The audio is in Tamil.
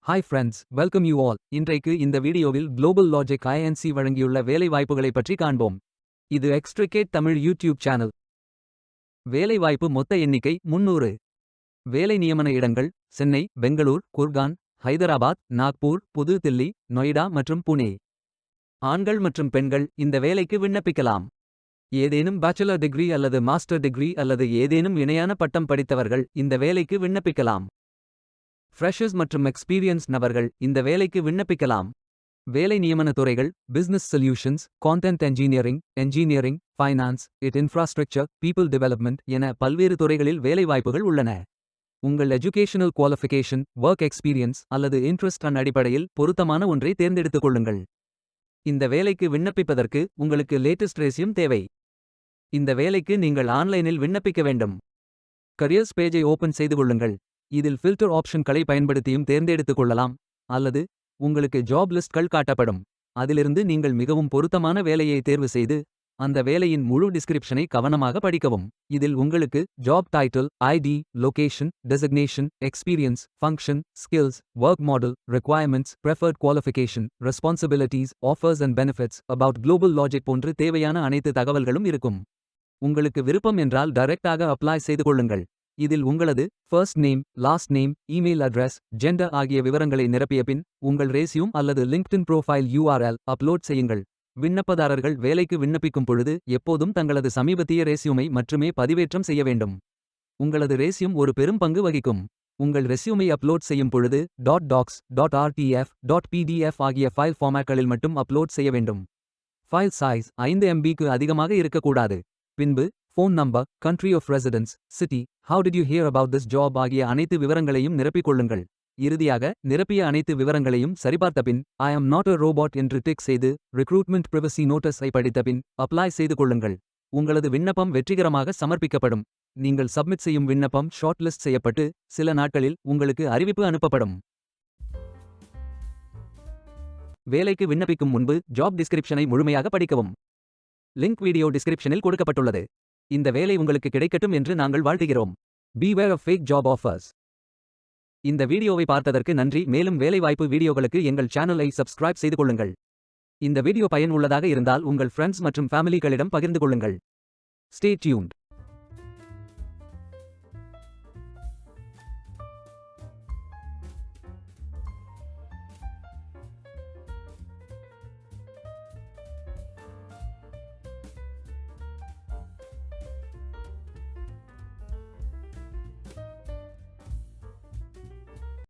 Hi friends, welcome you all. இன்றைக்கு இந்த வீடியோவில் குளோபல் லாஜிக் INC வழங்கியுள்ள வேலைவாய்ப்புகளை பற்றி காண்போம். இது எக்ஸ்ட்ரிகேட் தமிழ் யூடியூப் சேனல். வேலைவாய்ப்பு மொத்த எண்ணிக்கை 300. வேலை நியமன இடங்கள் சென்னை, பெங்களூர், குர்கான், ஹைதராபாத், நாக்பூர், புது தில்லி, நொய்டா மற்றும் புனே. ஆண்கள் மற்றும் பெண்கள் இந்த வேலைக்கு விண்ணப்பிக்கலாம். ஏதேனும் பேச்சுலர் டிகிரி அல்லது மாஸ்டர் டிகிரி அல்லது ஏதேனும் இணையான பட்டம் படித்தவர்கள் இந்த வேலைக்கு விண்ணப்பிக்கலாம். ஃப்ரெஷர்ஸ் மற்றும் எக்ஸ்பீரியன்ஸ் நபர்கள் இந்த வேலைக்கு விண்ணப்பிக்கலாம். வேலை நியமன துறைகள் business solutions, content engineering, finance, infrastructure, people development என பல்வேறு துறைகளில் வேலைவாய்ப்புகள் உள்ளன. உங்கள் எஜுகேஷனல் குவாலிஃபிகேஷன், ஒர்க் எக்ஸ்பீரியன்ஸ் அல்லது இன்ட்ரெஸ்ட் அடிப்படையில் பொருத்தமான ஒன்றை தேர்ந்தெடுத்துக் கொள்ளுங்கள். இந்த வேலைக்கு விண்ணப்பிப்பதற்கு உங்களுக்கு லேட்டஸ்ட் ரெஸ்யூம் தேவை. இந்த வேலைக்கு நீங்கள் ஆன்லைனில் விண்ணப்பிக்க வேண்டும். கரியர்ஸ் பேஜை ஓபன் செய்து கொள்ளுங்கள். இதில் ஃபில்டர் ஆப்ஷன்களை பயன்படுத்தியும் தேர்ந்தெடுத்துக் கொள்ளலாம். அல்லது உங்களுக்கு ஜாப் லிஸ்ட்கள் காட்டப்படும். அதிலிருந்து நீங்கள் மிகவும் பொருத்தமான வேலையை தேர்வு செய்து அந்த வேலையின் முழு டிஸ்கிரிப்ஷனை கவனமாக படிக்கவும். இதில் உங்களுக்கு job title, ID, location, designation, experience, function, skills, work model, requirements, preferred qualification, responsibilities, offers and benefits about Global Logic போன்று தேவையான அனைத்து தகவல்களும் இருக்கும். உங்களுக்கு விருப்பம் என்றால் டைரக்டாக அப்ளை செய்து கொள்ளுங்கள். இதில் உங்களது first name, last name, email address, gender ஆகிய விவரங்களை நிரப்பிய பின் உங்கள் ரெஸ்யூம் அல்லது லிங்க்டின் ப்ரோஃபைல் URL அப்லோட் செய்யுங்கள். விண்ணப்பதாரர்கள் வேலைக்கு விண்ணப்பிக்கும் பொழுது எப்போதும் தங்களது சமீபத்திய ரெஸ்யூமை மட்டுமே பதிவேற்றம் செய்ய வேண்டும். உங்களது ரெஸ்யூம் ஒரு பெரும் பங்கு வகிக்கும். உங்கள் ரெஸ்யூமை அப்லோட் செய்யும் பொழுது .docs, .rtf, .pdf ஆகிய ஃபைல் ஃபார்மேட்களில் மட்டும் அப்லோட் செய்ய வேண்டும். ஃபைல் சைஸ் 5 MBக்கு அதிகமாக இருக்கக்கூடாது. பின்பு phone number, country of residence, city, how did you hear about this job ஆகிய அனைத்து விவரங்களையும் நிரப்பிக் கொள்ளுங்கள். இறுதியாக நிரப்பிய அனைத்து விவரங்களையும் சரிபார்த்த பின் I am not a robot என்று டிக் செய்து ரிக்ரூட்மெண்ட் பிரைவசி நோட்டஸை படித்த பின் அப்ளை செய்து கொள்ளுங்கள். உங்களது விண்ணப்பம் வெற்றிகரமாக சமர்ப்பிக்கப்படும். நீங்கள் சப்மிட் செய்யும் விண்ணப்பம் ஷார்ட் லிஸ்ட் செய்யப்பட்டு சில நாட்களில் உங்களுக்கு அறிவிப்பு அனுப்பப்படும். வேலைக்கு விண்ணப்பிக்கும் முன்பு ஜாப் டிஸ்கிரிப்ஷனை முழுமையாக படிக்கவும். லிங்க் வீடியோ டிஸ்கிரிப்ஷனில் கொடுக்கப்பட்டுள்ளது. இந்த வேலை உங்களுக்கு கிடைக்கட்டும் என்று நாங்கள் வாழ்த்துகிறோம். Beware of fake job offers. இந்த வீடியோவை பார்த்ததற்கு நன்றி. மேலும் வேலைவாய்ப்பு வீடியோகளுக்கு எங்கள் சேனலை சப்ஸ்கிரைப் செய்து கொள்ளுங்கள். இந்த வீடியோ பயன் உள்ளதாக இருந்தால் உங்கள் ஃப்ரெண்ட்ஸ் மற்றும் ஃபேமிலிகளிடம் பகிர்ந்து கொள்ளுங்கள். Stay tuned.